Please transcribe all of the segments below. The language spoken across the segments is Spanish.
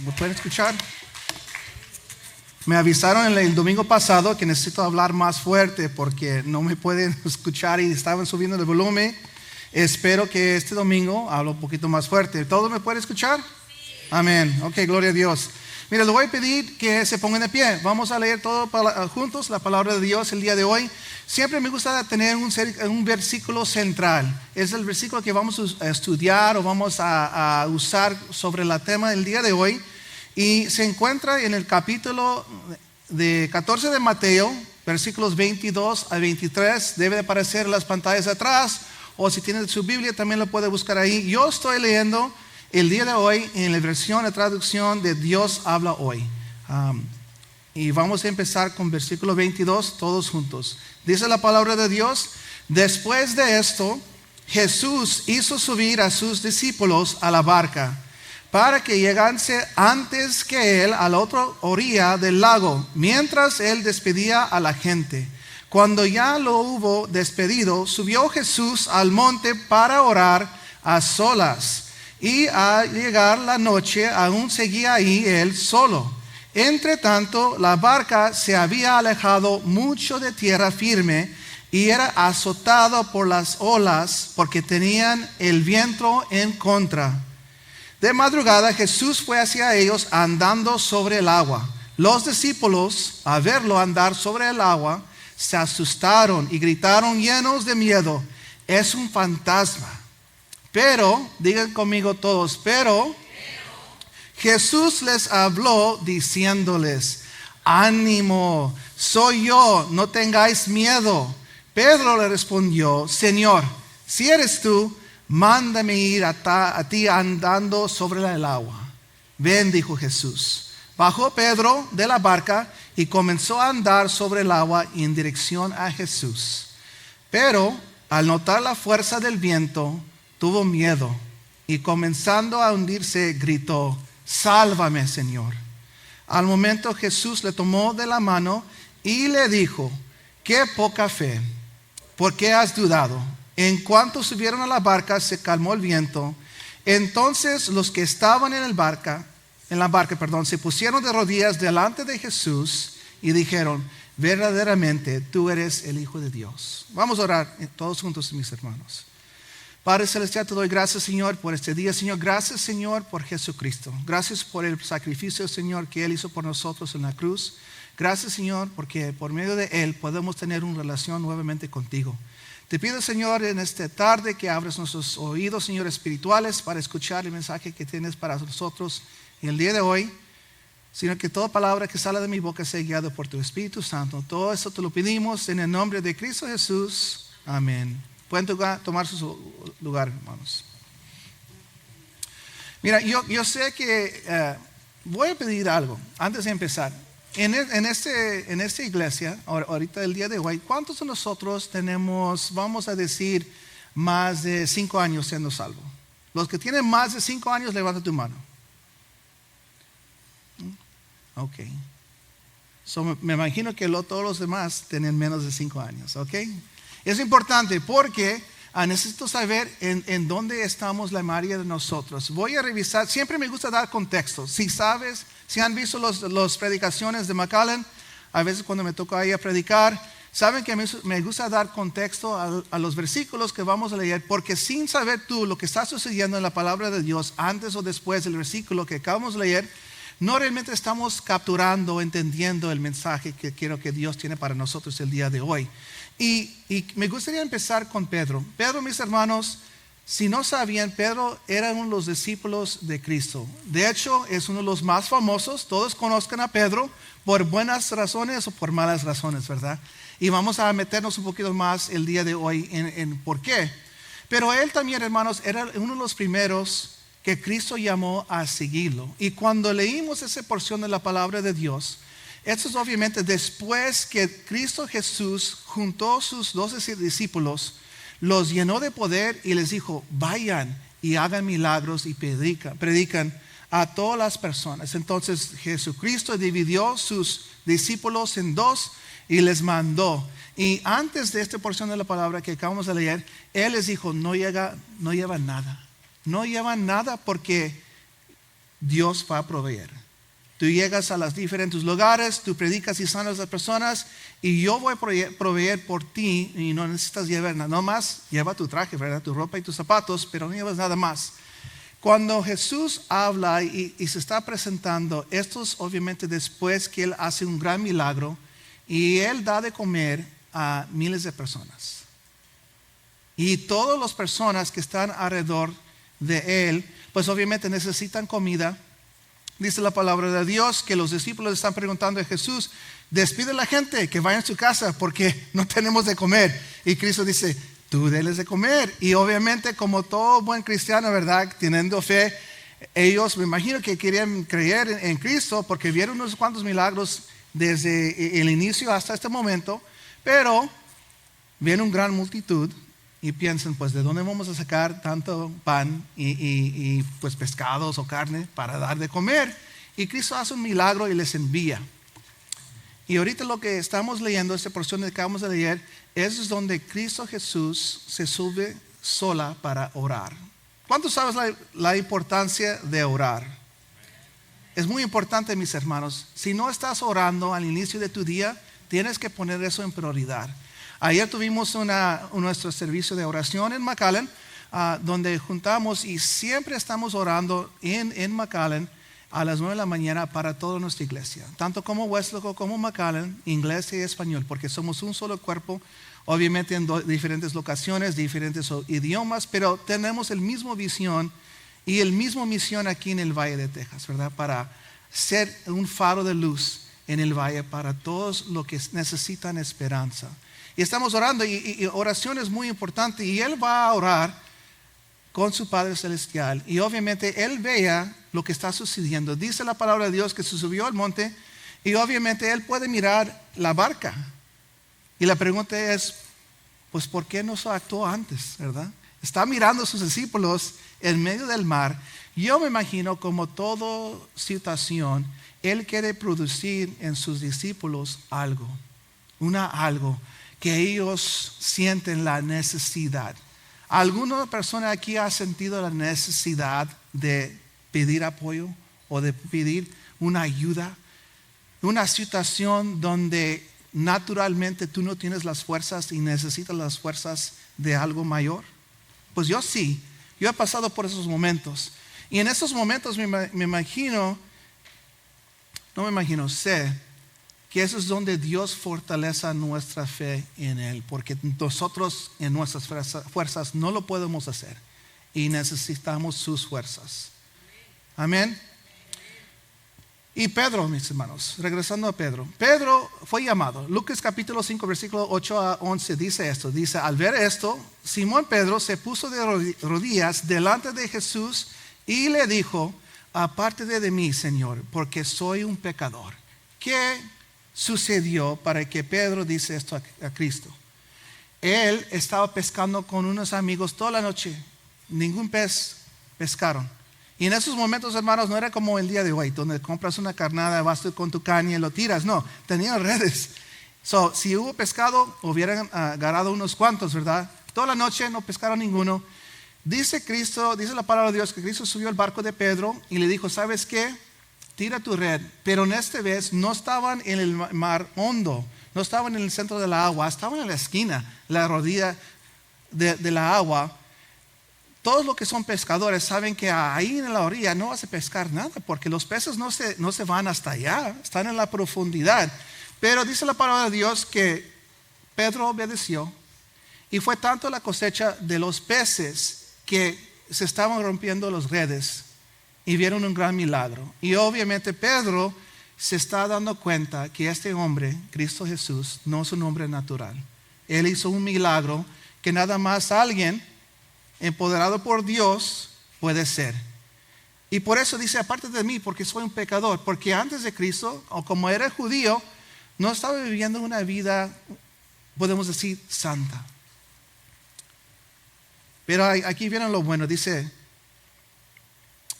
¿Me pueden escuchar? Me avisaron el domingo pasado que necesito hablar más fuerte porque no me pueden escuchar y estaban subiendo el volumen. Espero que este domingo hablo un poquito más fuerte. ¿Todos me pueden escuchar? Sí. Amén. Ok, gloria a Dios. Mira, les voy a pedir que se pongan de pie. Vamos a leer todos juntos la palabra de Dios el día de hoy. Siempre me gusta tener un versículo central. Es el versículo que vamos a estudiar o vamos a usar sobre el tema del día de hoy. Y se encuentra en el capítulo de 14 de Mateo, versículos 22 a 23. Debe de aparecer en las pantallas de atrás. O si tiene su Biblia también lo puede buscar ahí. Yo estoy leyendo el día de hoy en la versión de traducción de Dios habla hoy. Y vamos a empezar con versículo 22 todos juntos. Dice la palabra de Dios: después de esto, Jesús hizo subir a sus discípulos a la barca para que llegase antes que él a la otra orilla del lago, mientras él despedía a la gente. Cuando ya lo hubo despedido, subió Jesús al monte para orar a solas. Y al llegar la noche, aún seguía ahí él solo. Entre tanto, la barca se había alejado mucho de tierra firme y era azotado por las olas porque tenían el viento en contra. De madrugada Jesús fue hacia ellos andando sobre el agua. Los discípulos, al verlo andar sobre el agua, se asustaron y gritaron llenos de miedo: es un fantasma. Pero, digan conmigo todos, pero Jesús les habló diciéndoles: ánimo, soy yo, no tengáis miedo. Pedro le respondió: Señor, si eres tú, mándame ir a ti andando sobre el agua. Ven, dijo Jesús. Bajó Pedro de la barca y comenzó a andar sobre el agua en dirección a Jesús. Pero al notar la fuerza del viento, tuvo miedo y comenzando a hundirse, gritó: sálvame, Señor. Al momento Jesús le tomó de la mano y le dijo: qué poca fe, ¿por qué has dudado? En cuanto subieron a la barca, se calmó el viento. Entonces los que estaban en la barca, se pusieron de rodillas delante de Jesús y dijeron: verdaderamente tú eres el Hijo de Dios. Vamos a orar todos juntos, mis hermanos. Padre Celestial, te doy gracias, Señor, por este día, Señor. Gracias, Señor, por Jesucristo. Gracias por el sacrificio, Señor, que Él hizo por nosotros en la cruz. Gracias, Señor, porque por medio de Él podemos tener una relación nuevamente contigo. Te pido, Señor, en esta tarde que abres nuestros oídos, Señor, espirituales para escuchar el mensaje que tienes para nosotros en el día de hoy. Sino que toda palabra que sale de mi boca sea guiada por tu Espíritu Santo. Todo eso te lo pedimos en el nombre de Cristo Jesús. Amén. Pueden tomar su lugar, hermanos. Mira, yo sé que voy a pedir algo antes de empezar. En esta iglesia, ahorita el día de hoy, ¿cuántos de nosotros tenemos, vamos a decir, más de 5 años siendo salvos? Los que tienen más de 5 años, levanta tu mano. Ok. Me imagino que todos los demás tienen menos de 5 años, ok. Es importante porque necesito saber en dónde estamos la mayoría de nosotros. Voy a revisar, siempre me gusta dar contexto. Si han visto las predicaciones de McAllen, a veces cuando me toca ahí a predicar, saben que me gusta dar contexto a los versículos que vamos a leer, porque sin saber tú lo que está sucediendo en la palabra de Dios antes o después del versículo que acabamos de leer, no realmente estamos capturando o entendiendo el mensaje que quiero que Dios tiene para nosotros el día de hoy. Y me gustaría empezar con Pedro. Pedro, mis hermanos, si no sabían, Pedro era uno de los discípulos de Cristo. De hecho, es uno de los más famosos. Todos conozcan a Pedro por buenas razones o por malas razones, ¿verdad? Y vamos a meternos un poquito más el día de hoy en por qué. Pero él también, hermanos, era uno de los primeros que Cristo llamó a seguirlo. Y cuando leímos esa porción de la palabra de Dios, esto es obviamente después que Cristo Jesús juntó a sus 12 discípulos, los llenó de poder y les dijo: vayan y hagan milagros y predican a todas las personas. Entonces Jesucristo dividió sus discípulos en 2 y les mandó. Y antes de esta porción de la palabra que acabamos de leer, Él les dijo: no llevan nada. No llevan nada porque Dios va a proveer. Tú llegas a los diferentes lugares, tú predicas y sanas a las personas, y yo voy a proveer por ti, y no necesitas llevar nada más. Lleva tu traje, ¿verdad? Tu ropa y tus zapatos, pero no llevas nada más. Cuando Jesús habla y se está presentando, esto es obviamente después que Él hace un gran milagro, y Él da de comer a miles de personas. Y todas las personas que están alrededor de Él, pues obviamente necesitan comida. Dice la palabra de Dios que los discípulos están preguntando a Jesús: despide a la gente que vaya a su casa porque no tenemos de comer. Y Cristo dice: tú denles de comer. Y obviamente, como todo buen cristiano, ¿verdad?, teniendo fe, ellos me imagino que querían creer en Cristo porque vieron unos cuantos milagros desde el inicio hasta este momento. Pero ven una gran multitud y piensan: pues ¿de dónde vamos a sacar tanto pan y pues pescados o carne para dar de comer? Y Cristo hace un milagro y les envía. Y ahorita lo que estamos leyendo, esta porción que acabamos de leer, es donde Cristo Jesús se sube sola para orar. ¿Cuántos sabes la importancia de orar? Es muy importante, mis hermanos. Si no estás orando al inicio de tu día, tienes que poner eso en prioridad. Ayer tuvimos nuestro servicio de oración en McAllen, donde juntamos y siempre estamos orando en McAllen a las 9 de la mañana para toda nuestra iglesia. Tanto como Westlaco como McAllen, inglés y español, porque somos un solo cuerpo, obviamente en diferentes locaciones, diferentes idiomas, pero tenemos el mismo visión y el mismo misión aquí en el Valle de Texas, ¿verdad? Para ser un faro de luz en el valle para todos los que necesitan esperanza. Y estamos orando, y oración es muy importante, y Él va a orar con su Padre Celestial, y obviamente Él vea lo que está sucediendo. Dice la palabra de Dios que se subió al monte, y obviamente Él puede mirar la barca, y la pregunta es: pues ¿por qué no se actuó antes, verdad? Está mirando a sus discípulos en medio del mar. Yo me imagino, como toda situación, Él quiere producir en sus discípulos algo que ellos sienten la necesidad. ¿Alguna persona aquí ha sentido la necesidad de pedir apoyo o de pedir una ayuda? Una situación donde naturalmente tú no tienes las fuerzas y necesitas las fuerzas de algo mayor. Pues yo sí, yo he pasado por esos momentos. Y en esos momentos sé que eso es donde Dios fortalece nuestra fe en Él, porque nosotros en nuestras fuerzas no lo podemos hacer y necesitamos sus fuerzas. Amén. Y Pedro, mis hermanos, regresando a Pedro fue llamado. Lucas capítulo 5 versículo 8 a 11 dice esto. Dice: al ver esto, Simón Pedro se puso de rodillas delante de Jesús y le dijo: apártate de mí, Señor, porque soy un pecador. ¿Qué sucedió para que Pedro dice esto a Cristo? Él estaba pescando con unos amigos toda la noche. Ningún pez pescaron. Y en esos momentos, hermanos, no era como el día de hoy, donde compras una carnada, vas con tu caña y lo tiras. No, tenían redes. Si hubo pescado, hubieran agarrado unos cuantos, ¿verdad? Toda la noche no pescaron ninguno. Dice la palabra de Dios que Cristo subió al barco de Pedro y le dijo: ¿sabes qué? Tira tu red. Pero en esta vez no estaban en el mar hondo, no estaban en el centro del agua, estaban en la esquina, la rodilla de la agua. Todos los que son pescadores saben que ahí en la orilla no vas a pescar nada, porque los peces no se van hasta allá, están en la profundidad. Pero dice la palabra de Dios que Pedro obedeció, y fue tanto la cosecha de los peces que se estaban rompiendo las redes y vieron un gran milagro. Y obviamente Pedro se está dando cuenta que este hombre, Cristo Jesús, no es un hombre natural. Él hizo un milagro que nada más alguien empoderado por Dios puede ser. Y por eso dice: aparte de mí, porque soy un pecador. Porque antes de Cristo, o como era judío, no estaba viviendo una vida, podemos decir, santa. Pero aquí viene lo bueno. Dice: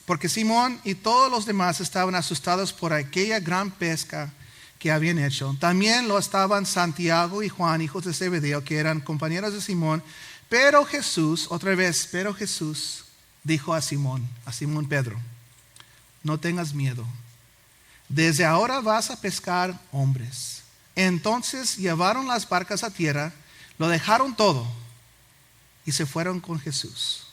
porque Simón y todos los demás estaban asustados por aquella gran pesca que habían hecho. También lo estaban Santiago y Juan, hijos de Zebedeo, que eran compañeros de Simón. Pero Jesús dijo a Simón Pedro: no tengas miedo. Desde ahora vas a pescar hombres. Entonces llevaron las barcas a tierra, lo dejaron todo y se fueron con Jesús.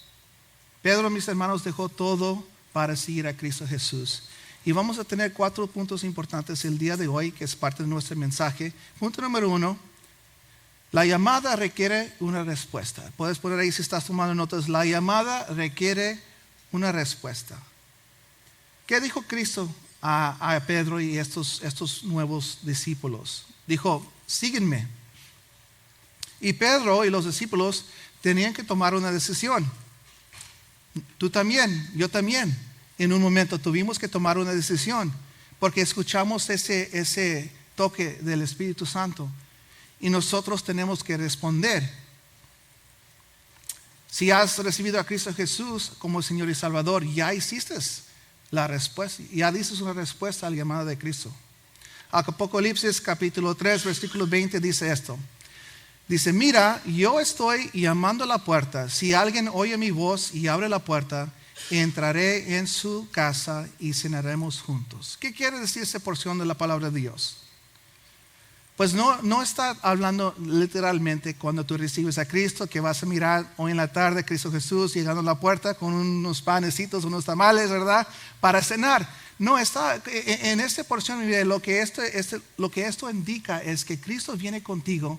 Pedro, mis hermanos, dejó todo para seguir a Cristo Jesús. Y vamos a tener 4 puntos importantes el día de hoy, que es parte de nuestro mensaje. Punto número 1, la llamada requiere una respuesta. Puedes poner ahí si estás tomando notas. La llamada requiere una respuesta. ¿Qué dijo Cristo a Pedro y estos nuevos discípulos? Dijo, síguenme. Y Pedro y los discípulos tenían que tomar una decisión. Tú también, yo también. En un momento tuvimos que tomar una decisión porque escuchamos ese toque del Espíritu Santo y nosotros tenemos que responder. Si has recibido a Cristo Jesús como Señor y Salvador, ya hiciste la respuesta, ya dices una respuesta a la llamada de Cristo. Apocalipsis capítulo 3 versículo 20 dice esto. Dice, mira, yo estoy llamando a la puerta. Si alguien oye mi voz y abre la puerta, entraré en su casa y cenaremos juntos. ¿Qué quiere decir esa porción de la palabra de Dios? Pues no está hablando literalmente cuando tú recibes a Cristo, que vas a mirar hoy en la tarde a Cristo Jesús llegando a la puerta con unos panecitos, unos tamales, ¿verdad? Para cenar. No, está en esta porción, lo que esto indica es que Cristo viene contigo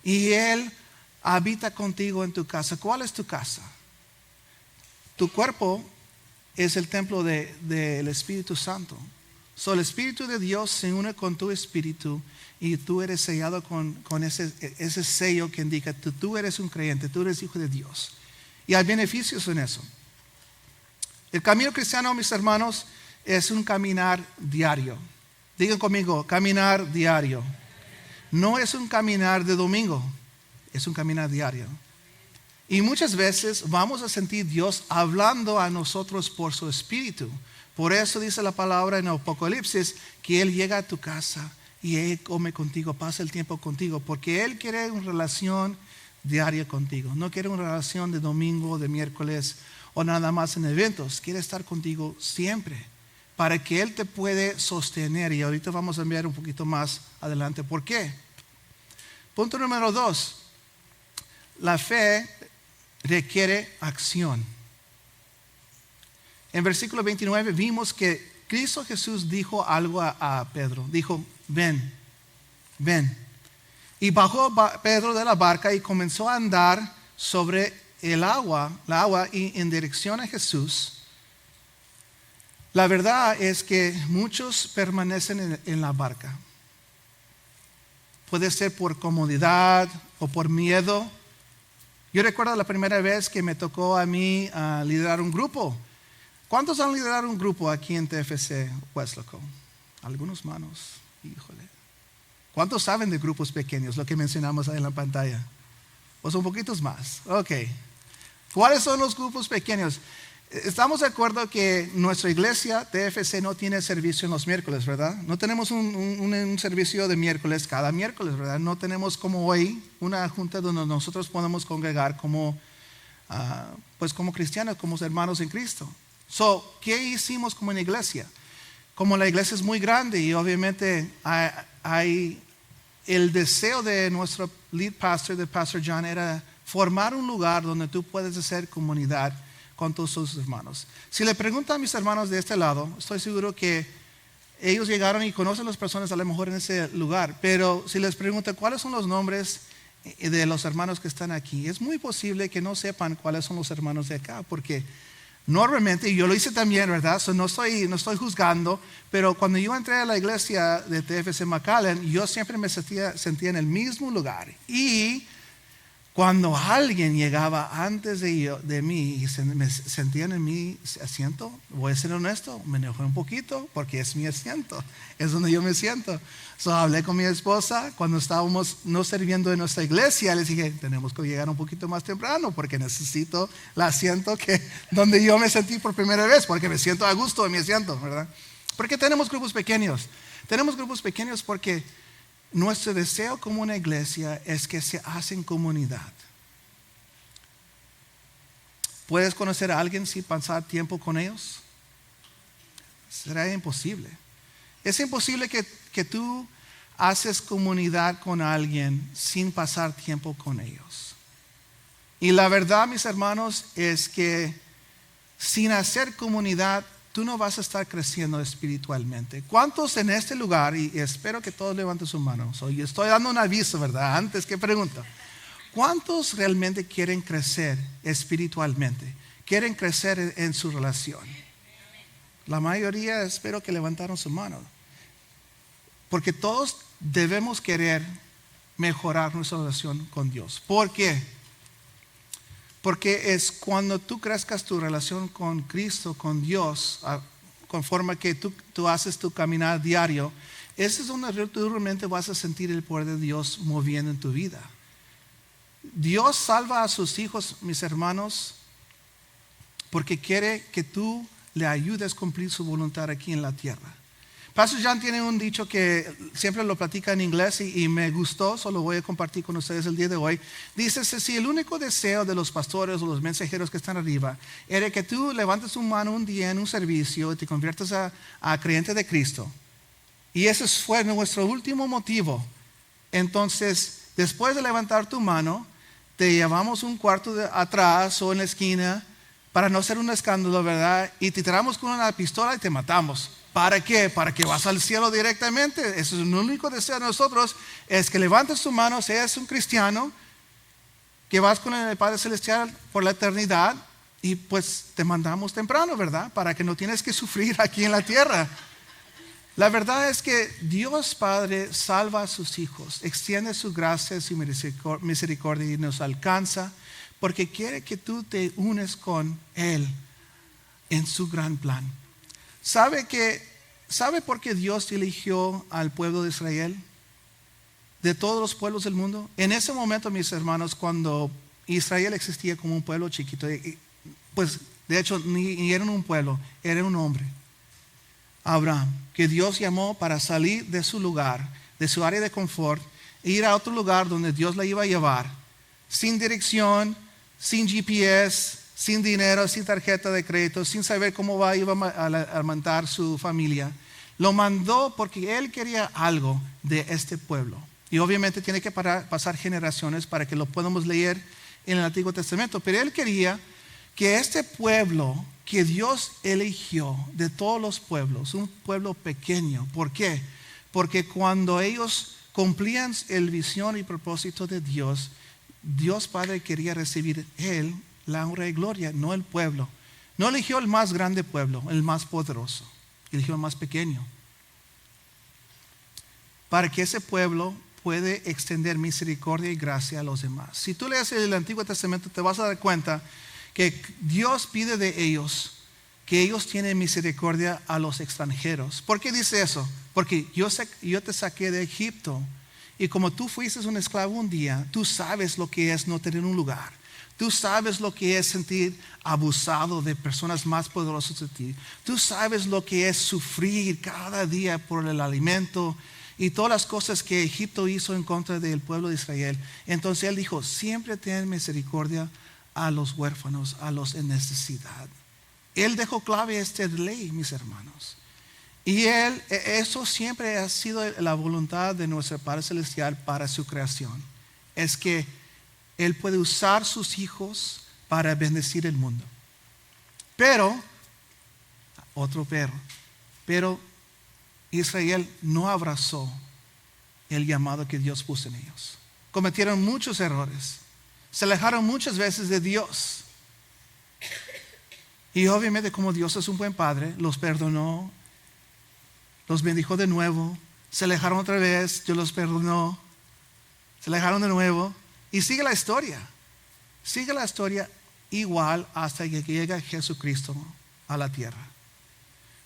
y Él habita contigo en tu casa. ¿Cuál es tu casa? Tu cuerpo es el templo del Espíritu Santo. El Espíritu de Dios se une con tu espíritu y tú eres sellado con ese sello que indica que tú eres un creyente, tú eres hijo de Dios. Y hay beneficios en eso. El camino cristiano, mis hermanos, es un caminar diario. Digan conmigo, caminar diario. No es un caminar de domingo, es un caminar diario. Y muchas veces vamos a sentir Dios hablando a nosotros por su espíritu. Por eso dice la palabra en Apocalipsis que Él llega a tu casa y Él come contigo, pasa el tiempo contigo, porque Él quiere una relación diaria contigo. No quiere una relación de domingo, de miércoles o nada más en eventos. Quiere estar contigo siempre para que Él te puede sostener. Y ahorita vamos a ver un poquito más adelante por qué. Punto número 2. La fe requiere acción. En versículo 29 vimos que Cristo Jesús dijo algo a Pedro. Dijo, ven. Y bajó Pedro de la barca y comenzó a andar sobre la agua y en dirección a Jesús. La verdad es que muchos permanecen en la barca. Puede ser por comodidad o por miedo. Yo recuerdo la primera vez que me tocó a mí liderar un grupo. ¿Cuántos han liderado un grupo aquí en TFC Weslaco? Algunos manos, híjole. ¿Cuántos saben de grupos pequeños, lo que mencionamos ahí en la pantalla? Pues un poquitos más. Ok. ¿Cuáles son los grupos pequeños? Estamos de acuerdo que nuestra iglesia TFC no tiene servicio en los miércoles, ¿verdad? No tenemos un servicio de miércoles cada miércoles, ¿verdad? No tenemos como hoy una junta donde nosotros podemos congregar como cristianos, como hermanos en Cristo. ¿Qué hicimos como en iglesia? Como la iglesia es muy grande y obviamente hay el deseo de nuestro lead pastor, de Pastor John, era formar un lugar donde tú puedes hacer comunidad con todos tus hermanos. Si le preguntan a mis hermanos de este lado, estoy seguro que ellos llegaron y conocen a las personas a lo mejor en ese lugar, pero si les preguntan cuáles son los nombres de los hermanos que están aquí, es muy posible que no sepan cuáles son los hermanos de acá, porque normalmente, y yo lo hice también, ¿verdad? No estoy juzgando, pero cuando yo entré a la iglesia de TFC McAllen, yo siempre me sentía en el mismo lugar. Y cuando alguien llegaba antes de mí y me sentían en mi asiento, voy a ser honesto, me enojé un poquito porque es mi asiento, es donde yo me siento. Hablé con mi esposa cuando estábamos no sirviendo en nuestra iglesia, les dije, tenemos que llegar un poquito más temprano porque necesito el asiento donde yo me sentí por primera vez, porque me siento a gusto en mi asiento, ¿verdad? ¿Por qué tenemos grupos pequeños? Tenemos grupos pequeños porque nuestro deseo como una iglesia es que se hacen comunidad. ¿Puedes conocer a alguien sin pasar tiempo con ellos? Será imposible. Es imposible que tú haces comunidad con alguien sin pasar tiempo con ellos. Y la verdad, mis hermanos, es que sin hacer comunidad, tú no vas a estar creciendo espiritualmente. ¿Cuántos en este lugar, y espero que todos levanten su mano, estoy dando un aviso, ¿verdad? Antes que pregunto. ¿Cuántos realmente quieren crecer espiritualmente? ¿ Quieren crecer en su relación? La mayoría espero que levantaron su mano. Porque todos debemos querer mejorar nuestra relación con Dios. ¿Por qué? Porque es cuando tú crezcas tu relación con Cristo, con Dios, conforme que tú haces tu caminar diario, ese es donde tú realmente vas a sentir el poder de Dios moviendo en tu vida. Dios salva a sus hijos, mis hermanos, porque quiere que tú le ayudes a cumplir su voluntad aquí en la tierra. Pastor John tiene un dicho que siempre lo platica en inglés y me gustó, solo voy a compartir con ustedes el día de hoy. Dice, si el único deseo de los pastores o los mensajeros que están arriba era que tú levantes tu mano un día en un servicio y te conviertas a creyente de Cristo, y ese fue nuestro último motivo, entonces después de levantar tu mano, te llevamos un cuarto atrás o en la esquina para no hacer un escándalo, ¿verdad? Y te tiramos con una pistola y te matamos. ¿Para qué? Para que vas al cielo directamente. Eso es el único deseo de nosotros, es que levantes tu mano, seas un cristiano, que vas con el Padre Celestial por la eternidad, y pues te mandamos temprano, ¿verdad? Para que no tienes que sufrir aquí en la tierra. La verdad es que Dios Padre salva a sus hijos, extiende su gracia, su misericordia y nos alcanza, porque quiere que tú te unes con Él en su gran plan. ¿Sabe por qué Dios eligió al pueblo de Israel de todos los pueblos del mundo? En ese momento, mis hermanos, cuando Israel existía como un pueblo chiquito, pues de hecho ni era un pueblo, era un hombre, Abraham, que Dios llamó para salir de su lugar, de su área de confort, e ir a otro lugar donde Dios la iba a llevar, sin dirección, sin GPS, sin dinero, sin tarjeta de crédito, sin saber cómo iba a alimentar su familia. Lo mandó porque Él quería algo de este pueblo. Y obviamente tiene que pasar generaciones para que lo podamos leer en el Antiguo Testamento. Pero Él quería que este pueblo que Dios eligió de todos los pueblos, un pueblo pequeño. ¿Por qué? Porque cuando ellos cumplían el visión y propósito de Dios, Dios Padre quería recibir Él la honra y gloria, no el pueblo. No eligió el más grande pueblo, el más poderoso, eligió el más pequeño, para que ese pueblo puede extender misericordia y gracia a los demás. Si tú lees el Antiguo Testamento, te vas a dar cuenta que Dios pide de ellos que ellos tienen misericordia a los extranjeros. ¿Por qué dice eso? Porque yo te saqué de Egipto, y como tú fuiste un esclavo un día, tú sabes lo que es no tener un lugar. Tú sabes lo que es sentir abusado de personas más poderosas de ti. Tú sabes lo que es sufrir cada día por el alimento y todas las cosas que Egipto hizo en contra del pueblo de Israel. Entonces Él dijo, siempre ten misericordia a los huérfanos, a los en necesidad. Él dejó clave esta ley, mis hermanos. Y eso siempre ha sido la voluntad de nuestro Padre Celestial para su creación. Es que Él puede usar sus hijos para bendecir el mundo. Pero Israel no abrazó el llamado que Dios puso en ellos. Cometieron muchos errores. Se alejaron muchas veces de Dios. Y obviamente, como Dios es un buen padre, los perdonó, los bendijo de nuevo, se alejaron otra vez, Dios los perdonó, se alejaron de nuevo. Y sigue la historia igual hasta que llega Jesucristo a la tierra.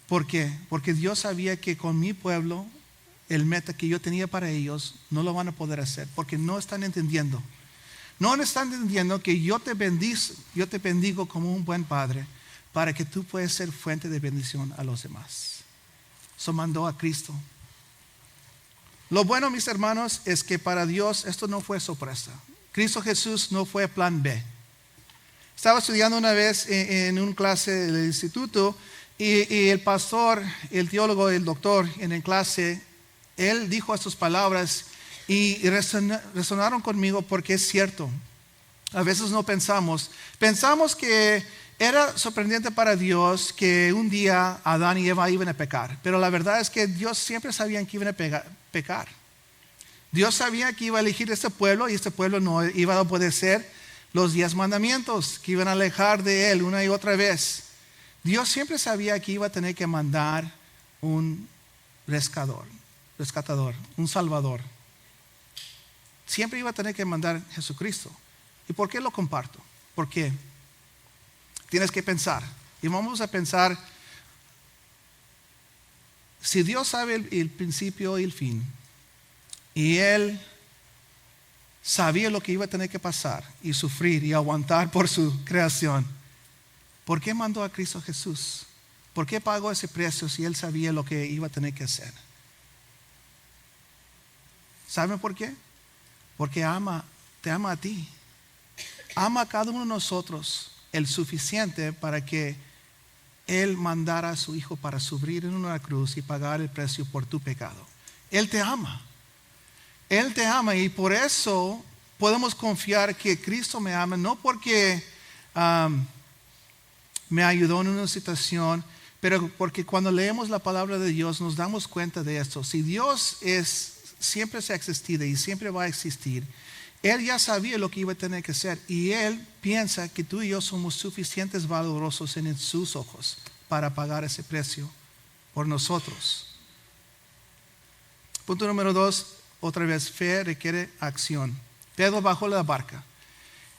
¿Por qué? Porque Dios sabía que con mi pueblo, el meta que yo tenía para ellos, no lo van a poder hacer, porque no están entendiendo. No están entendiendo que yo te bendigo como un buen padre, para que tú puedas ser fuente de bendición a los demás. So mandó a Cristo. Lo bueno, mis hermanos, es que para Dios esto no fue sorpresa. Cristo Jesús no fue plan B. Estaba estudiando una vez en una clase del instituto Y el pastor, el teólogo, el doctor en clase, él dijo estas palabras y resonaron conmigo porque es cierto. A veces no pensamos que era sorprendente para Dios que un día Adán y Eva iban a pecar, pero la verdad es que Dios siempre sabía que iban a pecar. Dios sabía que iba a elegir este pueblo y este pueblo no iba a obedecer los 10 mandamientos, que iban a alejar de él una y otra vez. Dios siempre sabía que iba a tener que mandar un rescatador, un salvador. Siempre iba a tener que mandar Jesucristo. ¿Y por qué lo comparto? ¿Por qué? Tienes que pensar. Y vamos a pensar, si Dios sabe el principio y el fin, y Él sabía lo que iba a tener que pasar y sufrir y aguantar por su creación, ¿por qué mandó a Cristo Jesús? ¿Por qué pagó ese precio si Él sabía lo que iba a tener que hacer? ¿Saben por qué? Porque te ama a ti. Ama a cada uno de nosotros el suficiente para que Él mandara a su Hijo para sufrir en una cruz y pagar el precio por tu pecado. Él te ama. Él te ama y por eso podemos confiar que Cristo me ama, no porque me ayudó en una situación, pero porque cuando leemos la palabra de Dios nos damos cuenta de esto. Si Dios siempre se ha existido y siempre va a existir, Él ya sabía lo que iba a tener que hacer y Él piensa que tú y yo somos suficientes valorosos en sus ojos para pagar ese precio por nosotros. Punto número 2, otra vez, fe requiere acción. Pedro bajó de la barca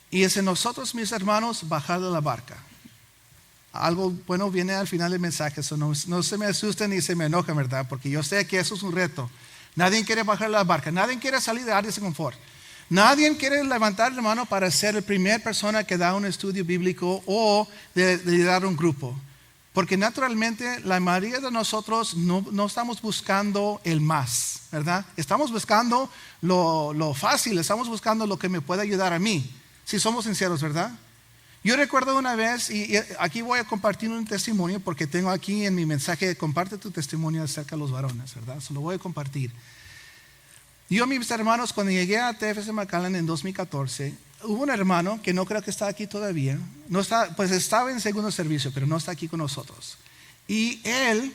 y es en nosotros, mis hermanos, bajar de la barca. Algo bueno viene al final del mensaje, eso no se me asusten ni se me enojen, ¿verdad? Porque yo sé que eso es un reto. Nadie quiere bajar de la barca, nadie quiere salir de áreas de confort. Nadie quiere levantar la mano para ser la primera persona que da un estudio bíblico o de liderar un grupo. Porque naturalmente la mayoría de nosotros no estamos buscando el más, ¿verdad? Estamos buscando lo fácil, estamos buscando lo que me puede ayudar a mí. Si somos sinceros, ¿verdad? Yo recuerdo una vez, y aquí voy a compartir un testimonio porque tengo aquí en mi mensaje, comparte tu testimonio acerca de los varones, ¿verdad? Se lo voy a compartir. Yo, mis hermanos, cuando llegué a TFC McAllen en 2014, hubo un hermano que no creo que está aquí todavía, pues estaba en segundo servicio, pero no está aquí con nosotros. Y él,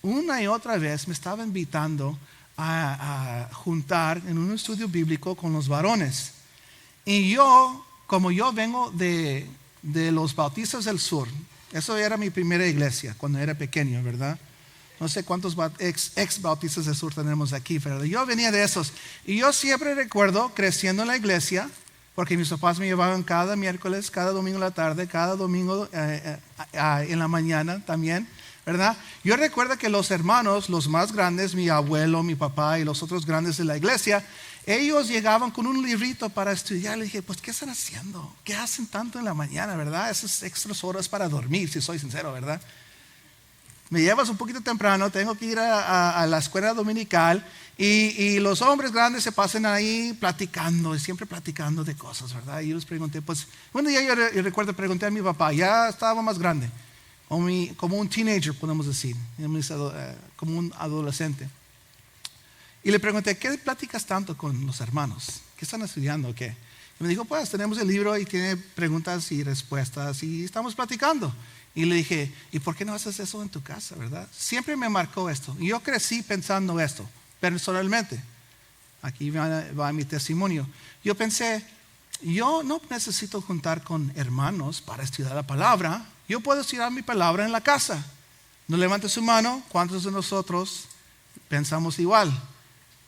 una y otra vez, me estaba invitando a juntar en un estudio bíblico con los varones. Y yo, como yo vengo de los Bautistas del Sur, eso era mi primera iglesia cuando era pequeño, ¿verdad? No sé cuántos ex Bautistas del Sur tenemos aquí, pero yo venía de esos. Y yo siempre recuerdo creciendo en la iglesia, porque mis papás me llevaban cada miércoles, cada domingo en la tarde, cada domingo en la mañana también, ¿verdad? Yo recuerdo que los hermanos, los más grandes, mi abuelo, mi papá y los otros grandes de la iglesia, ellos llegaban con un librito para estudiar. Le dije, pues, ¿qué están haciendo? ¿Qué hacen tanto en la mañana, verdad? Esas extras horas para dormir, si soy sincero, ¿verdad? Me llevas un poquito temprano, tengo que ir a la escuela dominical y los hombres grandes se pasan ahí platicando, siempre platicando de cosas, ¿verdad? Y yo les pregunté, pues, un día yo recuerdo, pregunté a mi papá, ya estaba más grande, como un teenager, podemos decir, como un adolescente. Y le pregunté, ¿qué platicas tanto con los hermanos? ¿Qué están estudiando o qué? Y me dijo, pues, tenemos el libro y tiene preguntas y respuestas y estamos platicando. Y le dije, ¿y por qué no haces eso en tu casa, verdad? Siempre me marcó esto. Y yo crecí pensando esto, personalmente. Aquí va mi testimonio. Yo pensé, yo no necesito juntar con hermanos para estudiar la palabra. Yo puedo estudiar mi palabra en la casa. No levante su mano, ¿cuántos de nosotros pensamos igual?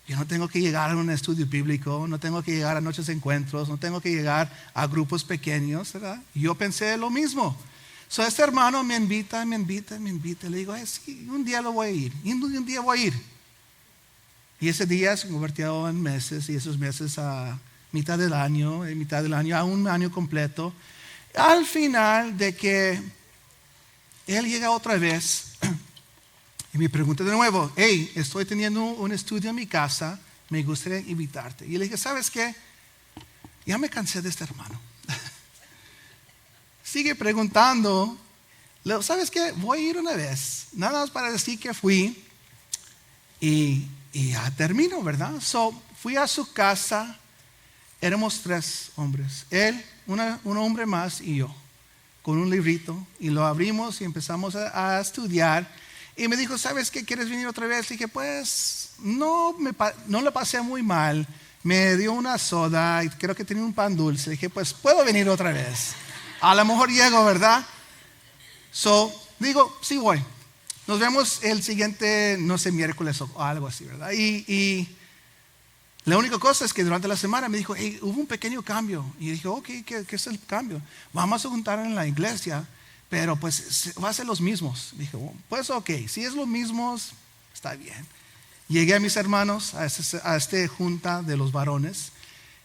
Yo no tengo que llegar a un estudio bíblico, no tengo que llegar a noches de encuentros, no tengo que llegar a grupos pequeños, ¿verdad? Yo pensé lo mismo. So, este hermano me invita. Le digo, sí, un día lo voy a ir. Y un día voy a ir. Y ese día se convirtió en meses. Y esos meses a mitad del año, a un año completo. Al final de que él llega otra vez y me pregunta de nuevo, hey, estoy teniendo un estudio en mi casa, me gustaría invitarte. Y le dije, ¿sabes qué? Ya me cansé de este hermano. Sigue preguntando ¿Sabes qué? Voy a ir una vez, nada más para decir que fui y ya termino, ¿verdad? Fui a su casa, éramos 3 hombres, él, un hombre más y yo, con un librito, y lo abrimos y empezamos a estudiar. Y me dijo, ¿sabes qué? ¿Quieres venir otra vez? Le dije, pues no lo pasé muy mal. Me dio una soda y creo que tenía un pan dulce. Le dije, pues puedo venir otra vez. A lo mejor llego, ¿verdad? Digo, sí voy. Nos vemos el siguiente, no sé, miércoles o algo así, ¿verdad? Y la única cosa es que durante la semana me dijo, hey, hubo un pequeño cambio. Y dije, ok, ¿qué es el cambio? Vamos a juntar en la iglesia, pero pues va a ser los mismos. Dije, pues ok, si es los mismos, está bien. Llegué a mis hermanos a esta junta de los varones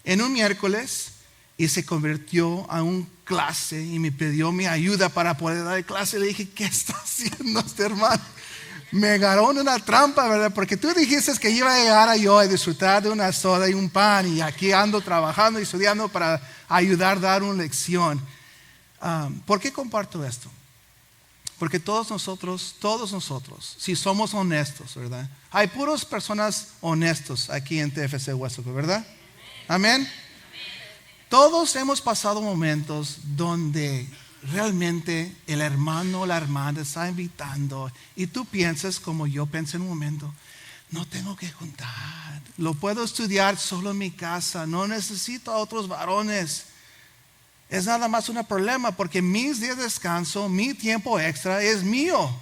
en un miércoles y se convirtió a un clase y me pidió mi ayuda para poder dar clase. Le dije, ¿qué está haciendo este hermano? Me agarró en una trampa, ¿verdad? Porque tú dijiste que iba a llegar yo a disfrutar de una soda y un pan, y aquí ando trabajando y estudiando para ayudar a dar una lección. ¿Por qué comparto esto? Porque todos nosotros, si somos honestos, ¿verdad? Hay puras personas honestos aquí en TFC Huesuco, ¿verdad? Amén. Todos hemos pasado momentos donde realmente el hermano o la hermana está invitando y tú piensas como yo pensé en un momento, no tengo que juntar, lo puedo estudiar solo en mi casa, no necesito a otros varones. Es nada más un problema porque mis días de descanso, mi tiempo extra es mío.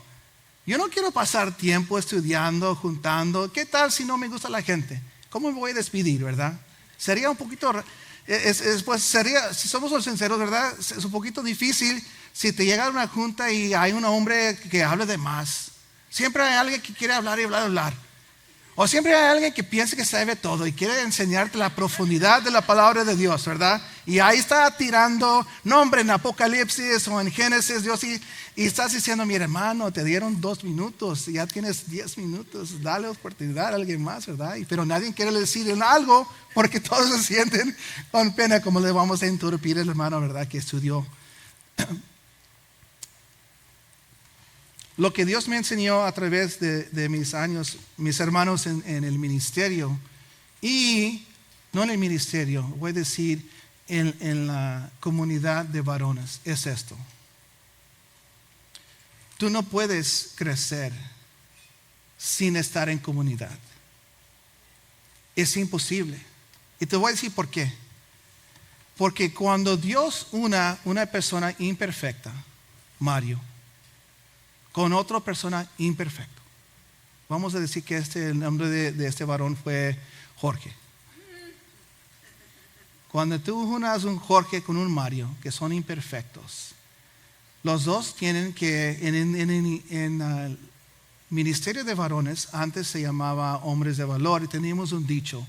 Yo no quiero pasar tiempo estudiando, juntando. ¿Qué tal si no me gusta la gente? ¿Cómo me voy a despedir, verdad? Sería un poquito, pues sería, si somos sinceros, ¿verdad? Es un poquito difícil si te llega a una junta y hay un hombre que hable de más. Siempre hay alguien que quiere hablar y hablar. O siempre hay alguien que piensa que sabe todo y quiere enseñarte la profundidad de la palabra de Dios, ¿verdad? Y ahí está tirando nombre en Apocalipsis o en Génesis, Dios, y estás diciendo, mi hermano, te dieron 2 minutos, ya tienes 10 minutos, dale oportunidad a alguien más, ¿verdad? Pero nadie quiere decir algo porque todos se sienten con pena, como le vamos a interrumpir al hermano, ¿verdad? Que estudió. Lo que Dios me enseñó a través de mis años, mis hermanos en el ministerio, y no en el ministerio, voy a decir en la comunidad de varones, es esto. Tú no puedes crecer sin estar en comunidad. Es imposible. Y te voy a decir por qué. Porque cuando Dios una persona imperfecta, Mario, con otra persona imperfecta. Vamos a decir que el nombre de este varón fue Jorge. Cuando tú unas un Jorge con un Mario, que son imperfectos, los dos tienen que, en el ministerio de varones, antes se llamaba hombres de valor, y teníamos un dicho,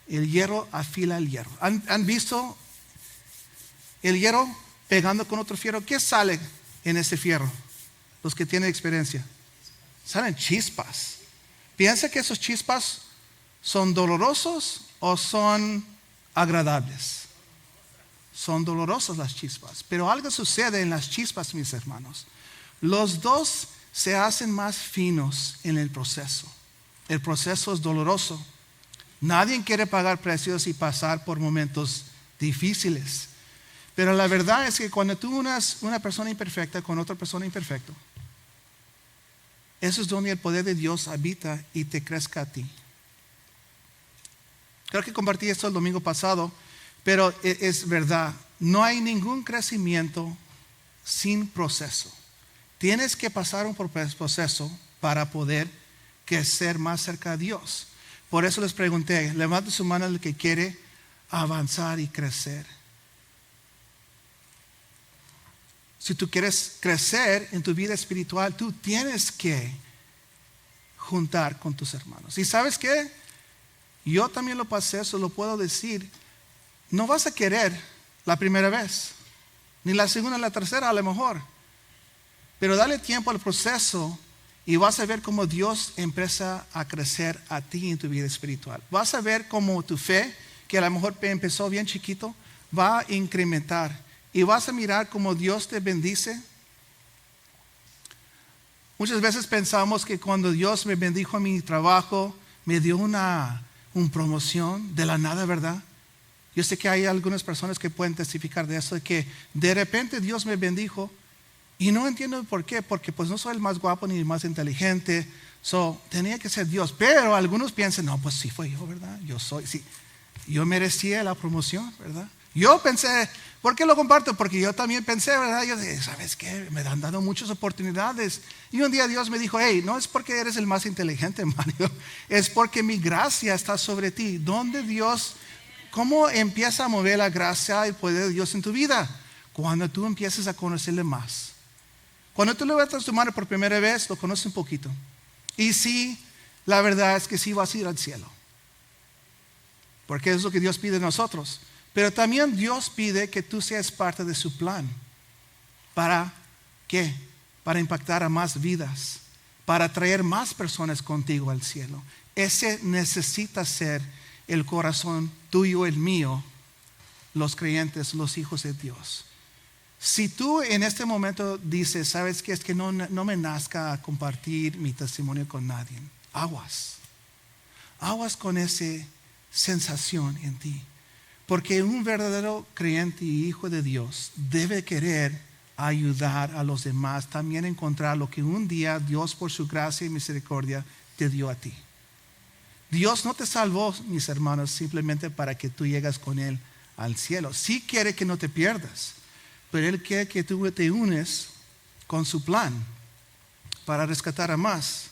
el hierro afila el hierro. ¿Han visto el hierro pegando con otro fierro? ¿Qué sale en ese fierro? Los que tienen experiencia, salen chispas. ¿Piensa que esos chispas son dolorosos o son agradables? Son dolorosas las chispas, pero algo sucede en las chispas, mis hermanos. Los dos se hacen más finos en el proceso. El proceso es doloroso. Nadie quiere pagar precios y pasar por momentos difíciles. Pero la verdad es que cuando tú unas una persona imperfecta con otra persona imperfecta, eso es donde el poder de Dios habita y te crezca a ti. Creo que compartí esto el domingo pasado, pero es verdad. No hay ningún crecimiento sin proceso. Tienes que pasar un proceso para poder crecer más cerca de Dios. Por eso les pregunté, levante su mano el que quiere avanzar y crecer. Si tú quieres crecer en tu vida espiritual, tú tienes que juntar con tus hermanos. ¿Y sabes qué? Yo también lo pasé, eso lo puedo decir. No vas a querer la primera vez, ni la segunda, ni la tercera a lo mejor. Pero dale tiempo al proceso y vas a ver cómo Dios empieza a crecer a ti en tu vida espiritual. Vas a ver cómo tu fe, que a lo mejor empezó bien chiquito, va a incrementar. Y vas a mirar cómo Dios te bendice Muchas veces pensamos que cuando Dios me bendijo a mi trabajo, me dio una promoción de la nada, ¿verdad? Yo sé que hay algunas personas que pueden testificar de eso, de que de repente Dios me bendijo y no entiendo por qué, porque pues no soy el más guapo ni el más inteligente, tenía que ser Dios. Pero algunos piensan, no, pues sí fue yo, ¿verdad? Yo merecía la promoción, ¿verdad? Yo pensé, ¿por qué lo comparto? Porque yo también pensé, ¿verdad? Yo dije, ¿sabes qué? Me han dado muchas oportunidades. Y un día Dios me dijo, hey, no es porque eres el más inteligente, Mario, es porque mi gracia está sobre ti. ¿Dónde Dios, cómo empieza a mover la gracia y el poder de Dios en tu vida? Cuando tú empiezas a conocerle más. Cuando tú levantas tu mano por primera vez, lo conoces un poquito. Y sí, la verdad es que sí vas a ir al cielo. Porque es lo que Dios pide de nosotros. Pero también Dios pide que tú seas parte de su plan. ¿Para qué? Para impactar a más vidas. Para traer más personas contigo al cielo. Ese necesita ser el corazón tuyo, el mío, los creyentes, los hijos de Dios. Si tú en este momento dices, ¿sabes qué? Es que no me nazca a compartir mi testimonio con nadie. Aguas con esa sensación en ti. Porque un verdadero creyente y hijo de Dios debe querer ayudar a los demás, también encontrar lo que un día Dios por su gracia y misericordia te dio a ti. Dios no te salvó, mis hermanos, simplemente para que tú llegues con Él al cielo. Sí quiere que no te pierdas, pero Él quiere que tú te unes con su plan para rescatar a más.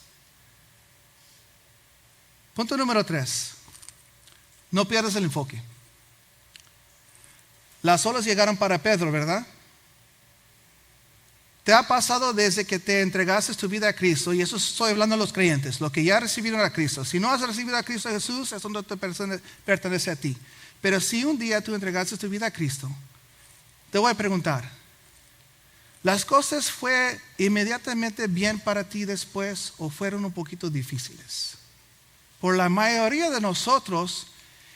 Punto número 3. No pierdas el enfoque. Las olas llegaron para Pedro, ¿verdad? Te ha pasado desde que te entregaste tu vida a Cristo, y eso estoy hablando a los creyentes, los que ya recibieron a Cristo. Si no has recibido a Cristo Jesús, eso no te pertenece a ti. Pero si un día tú entregaste tu vida a Cristo, te voy a preguntar, ¿las cosas fue inmediatamente bien para ti después o fueron un poquito difíciles? Por la mayoría de nosotros,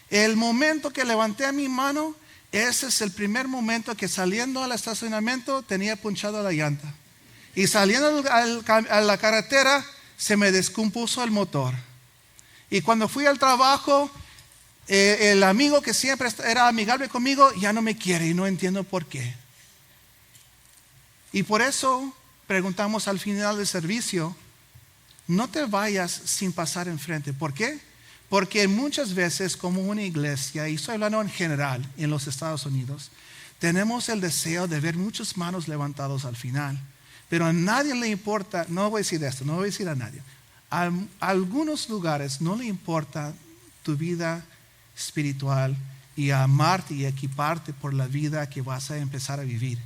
el momento que levanté mi mano, ese es el primer momento que saliendo al estacionamiento tenía punchado la llanta. Y saliendo a la carretera se me descompuso el motor. Y cuando fui al trabajo, el amigo que siempre era amigable conmigo ya no me quiere y no entiendo por qué. Y por eso preguntamos al final del servicio, no te vayas sin pasar enfrente. ¿Por qué? Porque muchas veces como una iglesia, y estoy hablando en general en los Estados Unidos, tenemos el deseo de ver muchas manos levantadas al final. Pero a nadie le importa, no voy a decir esto, no voy a decir a nadie. A algunos lugares no le importa tu vida espiritual y amarte y equiparte por la vida que vas a empezar a vivir.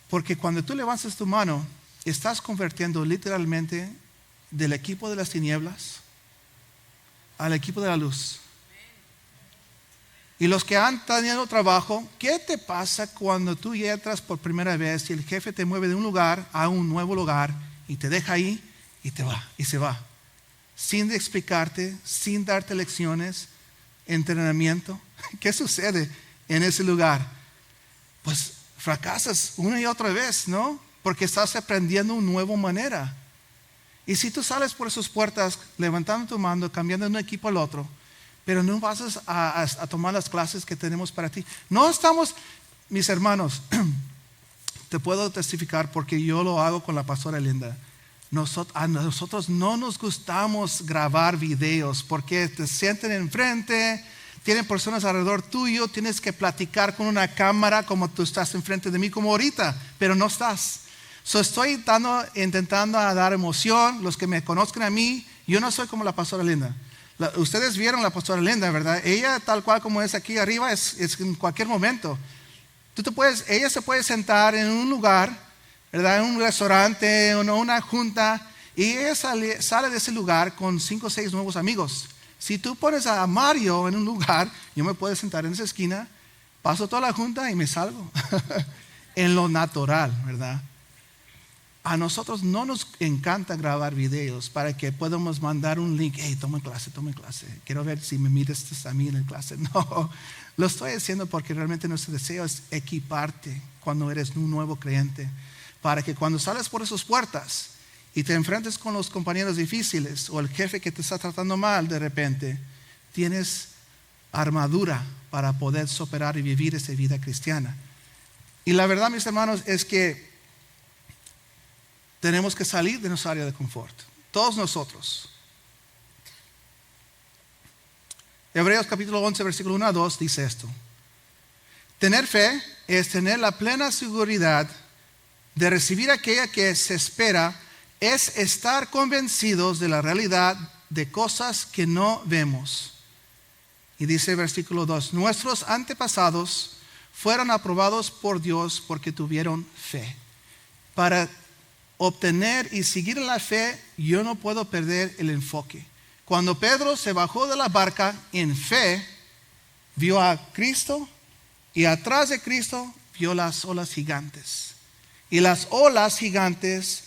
Porque cuando tú levantas tu mano, estás convirtiendo literalmente del equipo de las tinieblas al equipo de la luz. Y los que han tenido trabajo, ¿qué te pasa cuando tú entras por primera vez y el jefe te mueve de un lugar a un nuevo lugar y te deja ahí y te va y se va? Sin explicarte, sin darte lecciones, entrenamiento. ¿Qué sucede en ese lugar? Pues fracasas una y otra vez, ¿no? Porque estás aprendiendo una nueva manera. Y si tú sales por esas puertas levantando tu mano, cambiando de un equipo al otro, pero no vas a tomar las clases que tenemos para ti. No estamos, mis hermanos, te puedo testificar porque yo lo hago con la pastora Linda. A nosotros no nos gustamos grabar videos porque te sienten enfrente, tienen personas alrededor tuyo, tienes que platicar con una cámara como tú estás enfrente de mí como ahorita, pero no estás. Estoy intentando dar emoción. Los que me conozcan a mí, yo no soy como la pastora Linda. Ustedes vieron la pastora Linda, ¿verdad? Ella tal cual como es aquí arriba, es en cualquier momento. Ella se puede sentar en un lugar, ¿verdad? En un restaurante o en una junta, y ella sale de ese lugar con 5 o 6 nuevos amigos. Si tú pones a Mario en un lugar, yo me puedo sentar en esa esquina, paso toda la junta y me salgo. En lo natural, ¿verdad? A nosotros no nos encanta grabar videos para que podamos mandar un link. Hey, toma clase. Quiero ver si me miras a mí en la clase. No, lo estoy haciendo porque realmente nuestro deseo es equiparte cuando eres un nuevo creyente. Para que cuando sales por esas puertas y te enfrentas con los compañeros difíciles o el jefe que te está tratando mal de repente, tienes armadura para poder superar y vivir esa vida cristiana. Y la verdad, mis hermanos, es que tenemos que salir de nuestra área de confort. Todos nosotros. Hebreos capítulo 11, versículo 1 a 2 dice esto. Tener fe es tener la plena seguridad de recibir aquella que se espera, es estar convencidos de la realidad de cosas que no vemos. Y dice versículo 2, nuestros antepasados fueron aprobados por Dios porque tuvieron fe. Para obtener y seguir en la fe, yo no puedo perder el enfoque. Cuando Pedro se bajó de la barca en fe, vio a Cristo y atrás de Cristo vio las olas gigantes. Y las olas gigantes,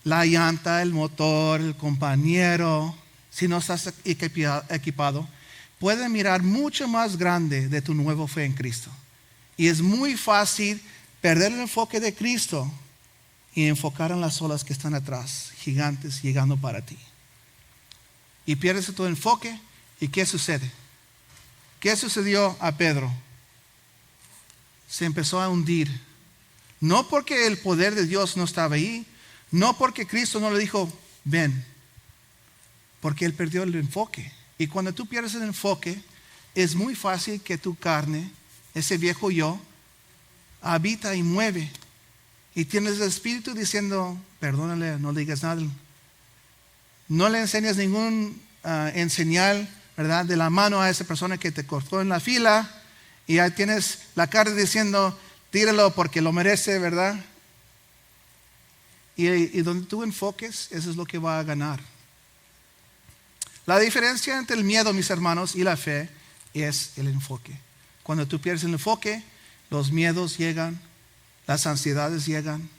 la llanta, el motor, el compañero, si no estás equipado, pueden mirar mucho más grande de tu nueva fe en Cristo. Y es muy fácil perder el enfoque de Cristo y enfocar en las olas que están atrás, gigantes, llegando para ti. Y pierdes tu enfoque. ¿Y qué sucede? ¿Qué sucedió a Pedro? Se empezó a hundir. No porque el poder de Dios no estaba ahí, no porque Cristo no le dijo, ven, porque él perdió el enfoque. Y cuando tú pierdes el enfoque, es muy fácil que tu carne, ese viejo yo, habita y mueve. Y tienes el espíritu diciendo, perdónale, no le digas nada. No le enseñas ningún señal, ¿verdad?, de la mano a esa persona que te cortó en la fila. Y ahí tienes la carne diciendo, tíralo porque lo merece, ¿verdad? Y donde tú enfoques, eso es lo que va a ganar. La diferencia entre el miedo, mis hermanos, y la fe es el enfoque. Cuando tú pierdes el enfoque, los miedos llegan, las ansiedades llegan,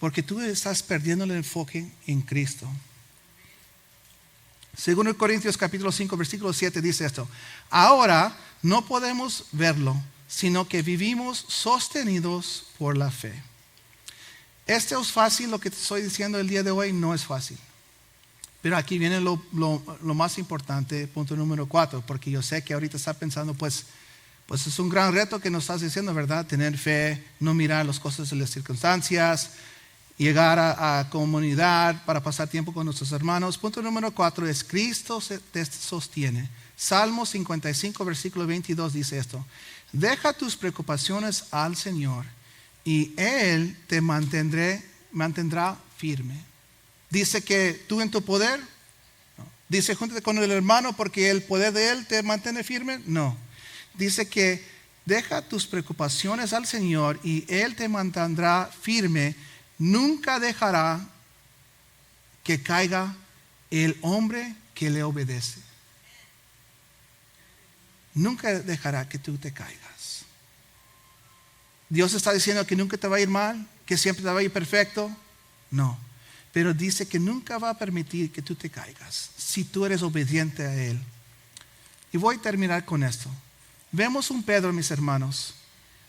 porque tú estás perdiendo el enfoque en Cristo. Según Corintios capítulo 5, versículo 7 dice esto. Ahora no podemos verlo, sino que vivimos sostenidos por la fe. Esto es fácil, lo que te estoy diciendo el día de hoy no es fácil. Pero aquí viene lo más importante, punto número 4, porque yo sé que ahorita está pensando, pues es un gran reto que nos estás diciendo, ¿verdad? Tener fe, no mirar las cosas de las circunstancias, llegar a comunidad para pasar tiempo con nuestros hermanos. Punto número 4 es Cristo te sostiene. Salmo 55, versículo 22 dice esto. Deja tus preocupaciones al Señor y Él te mantendrá firme. Dice que tú en tu poder, no. Dice júntate con el hermano porque el poder de Él te mantiene firme, no. Dice que deja tus preocupaciones al Señor y Él te mantendrá firme. Nunca dejará que caiga el hombre que le obedece. Nunca dejará que tú te caigas. Dios está diciendo que nunca te va a ir mal, que siempre te va a ir perfecto. No, pero dice que nunca va a permitir que tú te caigas si tú eres obediente a Él. Y voy a terminar con esto. Vemos un Pedro, mis hermanos.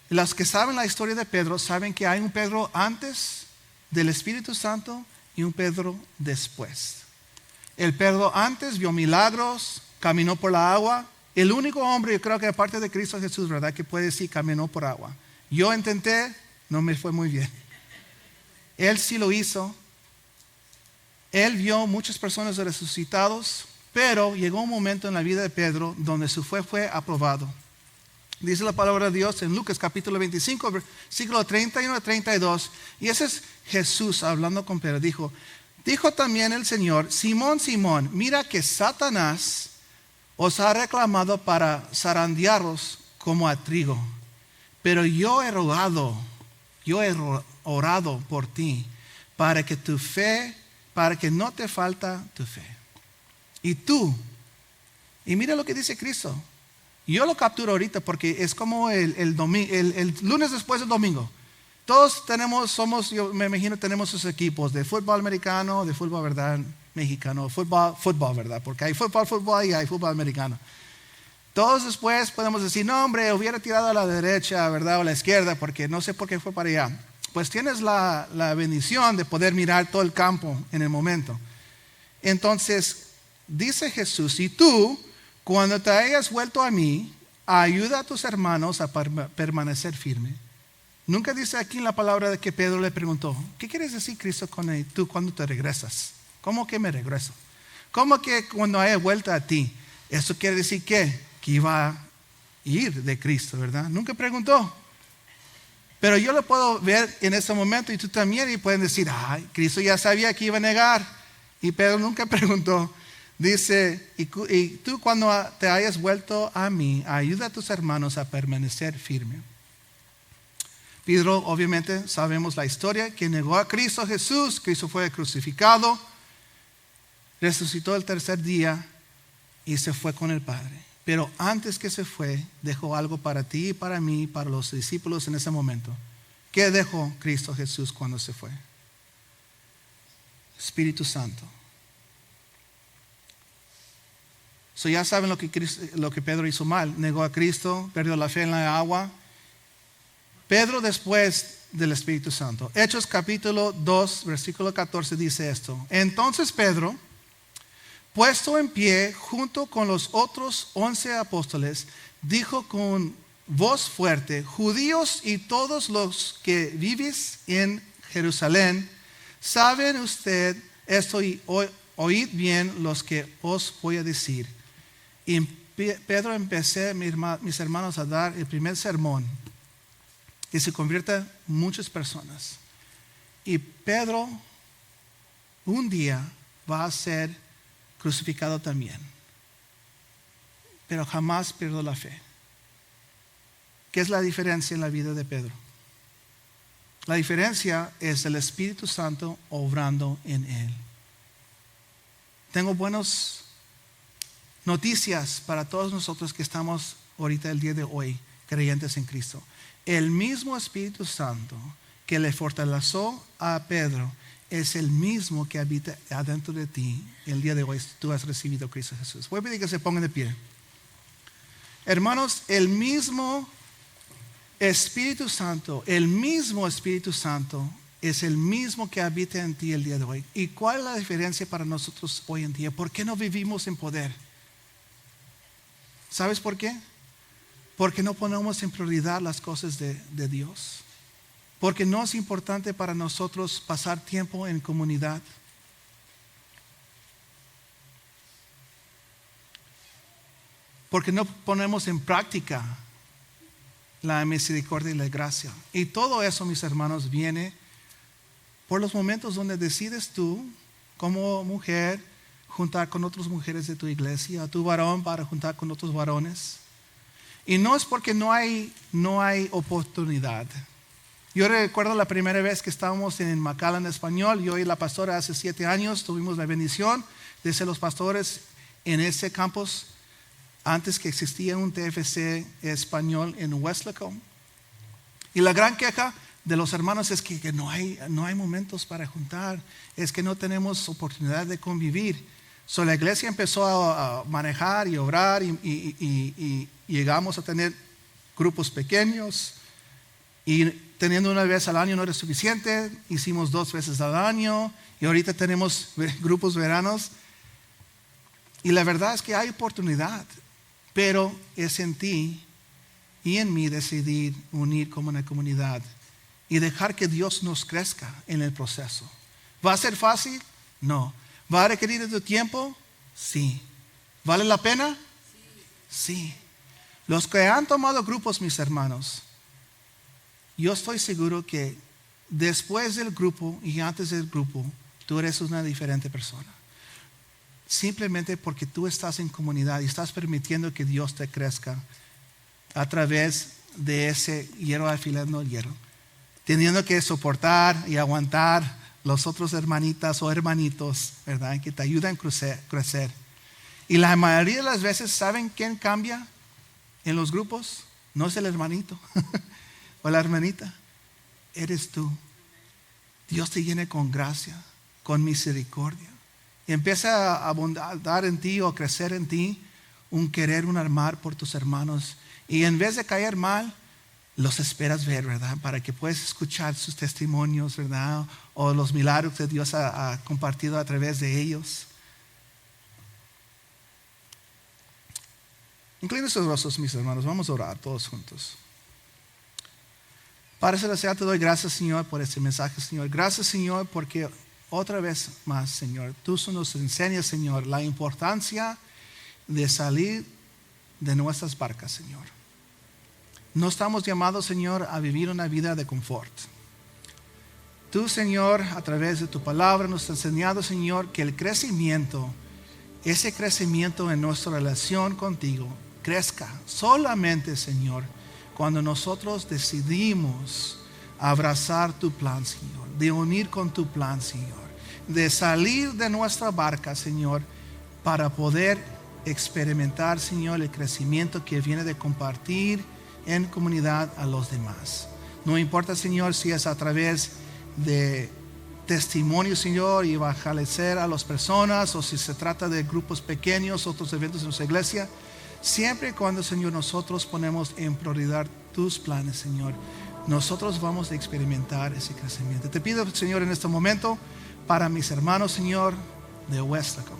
Los que saben la historia de Pedro saben que hay un Pedro antes del Espíritu Santo y un Pedro después. El Pedro antes vio milagros, caminó por la agua. El único hombre, yo creo que aparte de Cristo Jesús, ¿verdad?, que puede decir caminó por agua. Yo intenté, no me fue muy bien. Él sí lo hizo. Él vio muchas personas resucitados, pero llegó un momento en la vida de Pedro donde su fe fue aprobado. Dice la palabra de Dios en Lucas capítulo 25, versículo 31 a 32. Y ese es Jesús hablando con Pedro. Dijo también el Señor, Simón, Simón, mira que Satanás os ha reclamado para zarandearos como a trigo. Pero yo he orado por ti para que tu fe, para que no te falta tu fe. Y mira lo que dice Cristo. Yo lo capturo ahorita porque es como el lunes después del domingo. Todos yo me imagino tenemos sus equipos de fútbol americano, de fútbol, ¿verdad?, mexicano, fútbol, ¿verdad? Porque hay fútbol y hay fútbol americano. Todos después podemos decir, no hombre, hubiera tirado a la derecha, ¿verdad?, o a la izquierda, porque no sé por qué fue para allá. pues tienes la bendición de poder mirar todo el campo en el momento. Entonces, dice Jesús, y tú, cuando te hayas vuelto a mí, ayuda a tus hermanos a permanecer firme. Nunca dice aquí en la palabra de que Pedro le preguntó, ¿qué quieres decir, Cristo, con tú cuando te regresas? ¿Cómo que me regreso? ¿Cómo que cuando haya vuelta a ti? Eso quiere decir que iba a ir de Cristo, ¿verdad? Nunca preguntó. Pero yo lo puedo ver en ese momento y tú también, y pueden decir, ay, Cristo ya sabía que iba a negar. Y Pedro nunca preguntó. Dice, y tú cuando te hayas vuelto a mí, ayuda a tus hermanos a permanecer firme. Pedro, obviamente, sabemos la historia, que negó a Cristo Jesús. Cristo fue crucificado, resucitó el tercer día y se fue con el Padre. Pero antes que se fue, dejó algo para ti y para mí, para los discípulos en ese momento. ¿Qué dejó Cristo Jesús cuando se fue? Espíritu Santo. Ya saben lo que Pedro hizo mal. Negó a Cristo, perdió la fe en la agua. Pedro después del Espíritu Santo. Hechos capítulo 2, versículo 14 dice esto. Entonces Pedro, puesto en pie junto con los otros 11 apóstoles, dijo con voz fuerte, judíos y todos los que vivís en Jerusalén, ¿saben usted esto y oíd bien los que os voy a decir? Y Pedro empecé, mis hermanos, a dar el primer sermón y se convierten muchas personas. Y Pedro un día va a ser crucificado también. Pero jamás perdió la fe. ¿Qué es la diferencia en la vida de Pedro? La diferencia es el Espíritu Santo obrando en él. Tengo buenas noticias para todos nosotros que estamos ahorita el día de hoy creyentes en Cristo. El mismo Espíritu Santo que le fortaleció a Pedro es el mismo que habita adentro de ti el día de hoy. Tú has recibido a Cristo Jesús. Voy a pedir que se pongan de pie. Hermanos, el mismo Espíritu Santo es el mismo que habita en ti el día de hoy. ¿Y cuál es la diferencia para nosotros hoy en día? ¿Por qué no vivimos en poder? ¿Sabes por qué? Porque no ponemos en prioridad las cosas de Dios. Porque no es importante para nosotros pasar tiempo en comunidad. Porque no ponemos en práctica la misericordia y la gracia. Y todo eso, mis hermanos, viene por los momentos donde decides tú, como mujer, juntar con otras mujeres de tu iglesia, a tu varón para juntar con otros varones. Y no es porque no hay oportunidad. Yo recuerdo la primera vez que estábamos en McAllen Español. Yo y la pastora hace 7 años tuvimos la bendición de ser los pastores en ese campus antes que existía un TFC español en Weslaco. Y la gran queja de los hermanos es que no hay momentos para juntar, es que no tenemos oportunidad de convivir. La iglesia empezó a manejar y obrar y llegamos a tener grupos pequeños, y teniendo una vez al año no era suficiente, hicimos 2 veces al año y ahorita tenemos grupos veranos. Y la verdad es que hay oportunidad, pero es en ti y en mí decidir unir como una comunidad y dejar que Dios nos crezca en el proceso. ¿Va a ser fácil? No. ¿Va a requerir de tu tiempo? Sí. ¿Vale la pena? Sí. Los que han tomado grupos, mis hermanos, yo estoy seguro que después del grupo y antes del grupo, tú eres una diferente persona. Simplemente porque tú estás en comunidad y estás permitiendo que Dios te crezca a través de ese hierro afilando el hierro, teniendo que soportar y aguantar los otros hermanitas o hermanitos, ¿verdad?, que te ayudan a crecer. Y la mayoría de las veces, ¿saben quién cambia en los grupos? No es el hermanito o la hermanita, eres tú. Dios te llena con gracia, con misericordia, y empieza a abundar en ti o crecer en ti un querer, un amar por tus hermanos. Y en vez de caer mal, los esperas ver, ¿verdad? Para que puedas escuchar sus testimonios, ¿verdad? O los milagros que Dios ha compartido a través de ellos. Inclinen sus rostros, mis hermanos. Vamos a orar todos juntos. Padre celestial, te doy gracias, Señor, por este mensaje, Señor. Gracias, Señor, porque otra vez más, Señor, tú nos enseñas, Señor, la importancia de salir de nuestras barcas, Señor. No estamos llamados, Señor, a vivir una vida de confort. Tú, Señor, a través de tu palabra nos has enseñado, Señor, que el crecimiento, ese crecimiento en nuestra relación contigo, crezca solamente, Señor, cuando nosotros decidimos abrazar tu plan, Señor, de unir con tu plan, Señor, de salir de nuestra barca, Señor, para poder experimentar, Señor, el crecimiento que viene de compartir en comunidad a los demás. No importa, Señor, si es a través de testimonio, Señor, y evangelizar a las personas, o si se trata de grupos pequeños, otros eventos en nuestra iglesia. Siempre y cuando, Señor, nosotros ponemos en prioridad tus planes, Señor, nosotros vamos a experimentar ese crecimiento. Te pido, Señor, en este momento, para mis hermanos, Señor, de Westacom.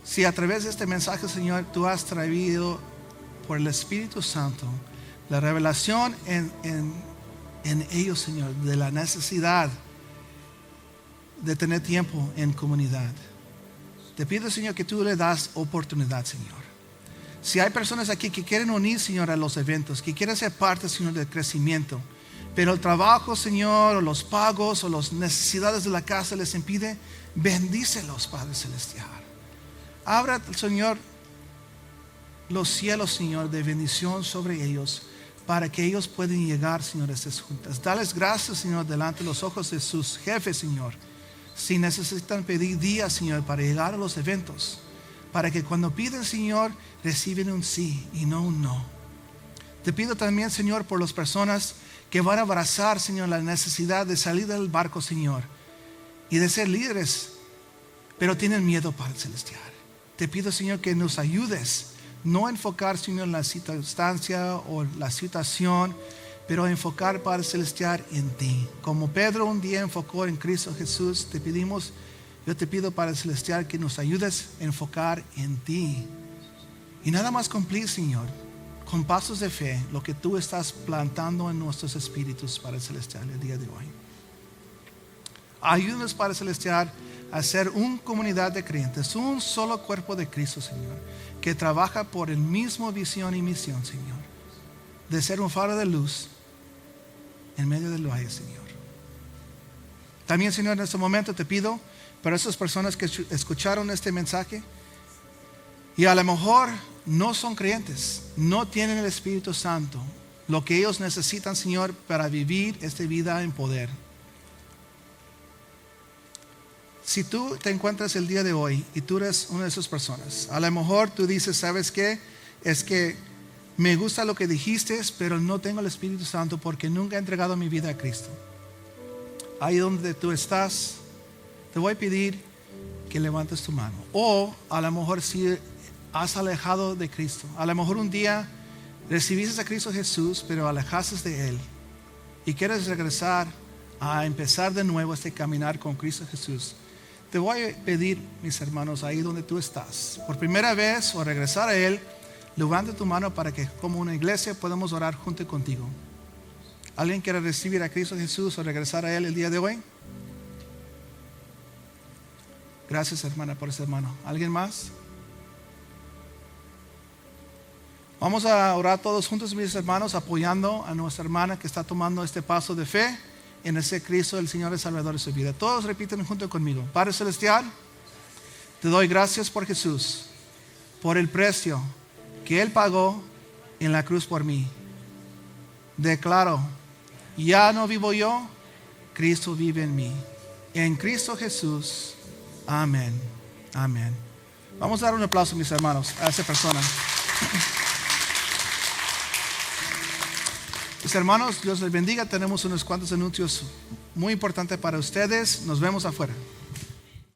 Si a través de este mensaje, Señor, tú has traído por el Espíritu Santo la revelación en ellos, Señor, de la necesidad de tener tiempo en comunidad. Te pido, Señor, que tú le das oportunidad, Señor. Si hay personas aquí que quieren unir, Señor, a los eventos, que quieren ser parte, Señor, del crecimiento, pero el trabajo, Señor, o los pagos, o las necesidades de la casa les impide, bendícelos, Padre Celestial. Abra, Señor, los cielos, Señor, de bendición sobre ellos, para que ellos puedan llegar, Señor, a estas juntas. Dales gracias, Señor, delante de los ojos de sus jefes, Señor. Si necesitan pedir días, Señor, para llegar a los eventos, para que cuando piden, Señor, reciben un sí y no un no. Te pido también, Señor, por las personas que van a abrazar, Señor, la necesidad de salir del barco, Señor, y de ser líderes, pero tienen miedo, Padre Celestial. Te pido, Señor, que nos ayudes, no enfocar, Señor, en la circunstancia o la situación, pero enfocar, Padre Celestial, en ti. Como Pedro un día enfocó en Cristo Jesús, yo te pido, Padre Celestial, que nos ayudes a enfocar en ti. Y nada más cumplir, Señor, con pasos de fe, lo que tú estás plantando en nuestros espíritus, Padre Celestial, el día de hoy. Ayúdanos, Padre Celestial, a ser una comunidad de creyentes, un solo cuerpo de Cristo, Señor, que trabaja por el mismo visión y misión, Señor, de ser un faro de luz en medio del valle, Señor. También, Señor, en este momento te pido para esas personas que escucharon este mensaje y a lo mejor no son creyentes, no tienen el Espíritu Santo, lo que ellos necesitan, Señor, para vivir esta vida en poder. Si tú te encuentras el día de hoy y tú eres una de esas personas, a lo mejor tú dices, ¿sabes qué? Es que me gusta lo que dijiste, pero no tengo el Espíritu Santo porque nunca he entregado mi vida a Cristo. Ahí donde tú estás, te voy a pedir que levantes tu mano. O a lo mejor si has alejado de Cristo, a lo mejor un día recibiste a Cristo Jesús, pero alejaste de Él y quieres regresar a empezar de nuevo este caminar con Cristo Jesús. Te voy a pedir, mis hermanos, ahí donde tú estás, por primera vez o regresar a Él, levanta tu mano para que como una iglesia podamos orar junto contigo. ¿Alguien quiere recibir a Cristo Jesús o regresar a Él el día de hoy? Gracias, hermana, por ese hermano. ¿Alguien más? Vamos a orar todos juntos, mis hermanos, apoyando a nuestra hermana que está tomando este paso de fe en ese Cristo, el Señor, el Salvador de su vida. Todos repiten junto conmigo. Padre Celestial, te doy gracias por Jesús, por el precio que Él pagó en la cruz por mí. Declaro, ya no vivo yo, Cristo vive en mí. En Cristo Jesús. Amén. Amén. Vamos a dar un aplauso, mis hermanos, a esa persona. Mis hermanos, Dios les bendiga. Tenemos unos cuantos anuncios muy importantes para ustedes. Nos vemos afuera.